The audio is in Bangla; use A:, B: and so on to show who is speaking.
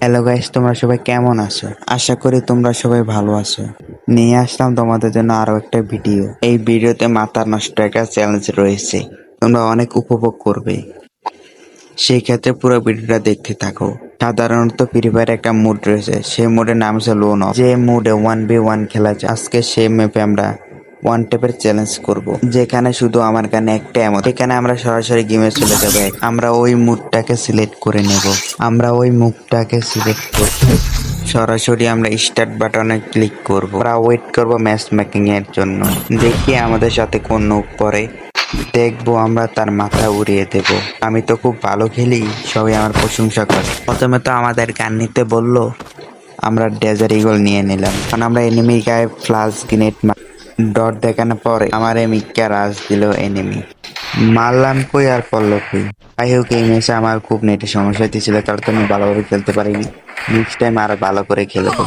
A: হ্যালো গাইস, তোমরা সবাই কেমন আছো? আশা করি তোমরা সবাই ভালো আছো। নিয়ে আসলাম তোমাদের জন্য আরো একটা ভিডিও। এই ভিডিওতে মাথা নষ্ট একটা চ্যালেঞ্জ রয়েছে, তোমরা অনেক উপভোগ করবে। সেই ক্ষেত্রে পুরো ভিডিওটা দেখতে থাকো। সাধারণত ফ্রি ফায়ার একটা মুড রয়েছে, সেই মুডের নাম হচ্ছে লোন অফ। যে মুডে 1v1 খেলা যায়। আজকে সেই ম্যাপে আমরা ওয়ান টেপের চ্যালেঞ্জ করব, যেখানে শুধু আমার কানে একটা এমন। এখানে আমরা সরাসরি গেমে চলে যাবো। আমরা ওই মুডটাকে সিলেক্ট করে নেব। সরাসরি আমরা স্টার্ট বাটনে ক্লিক করব। আমরা ওয়েট করব ম্যাচ মেকিং এর জন্য। দেখি আমাদের সাথে কোন নুক পড়ে। দেখবো আমরা তার মাথা উড়িয়ে দেব। আমি তো খুব ভালো খেলি, সবাই আমার প্রশংসা করে। প্রথমে তো আমাদের গান নিতে বললো, আমরা ডেজার ইগল নিয়ে নিলাম। কারণ আমরা এনিমি গায়ে ফ্লাশ গ্রেনেড ডট দেখানোর পরে আমার এমিককে রাজ দিল এনিমি। মারলাম কই আর পড়লো কই। যাই হোক, এই ম্যাচে আমার খুব নেটের সমস্যা হয়েছিল, তার তো আমি ভালোভাবে খেলতে পারিনি। নেক্সট টাইম আরো ভালো করে খেলবো।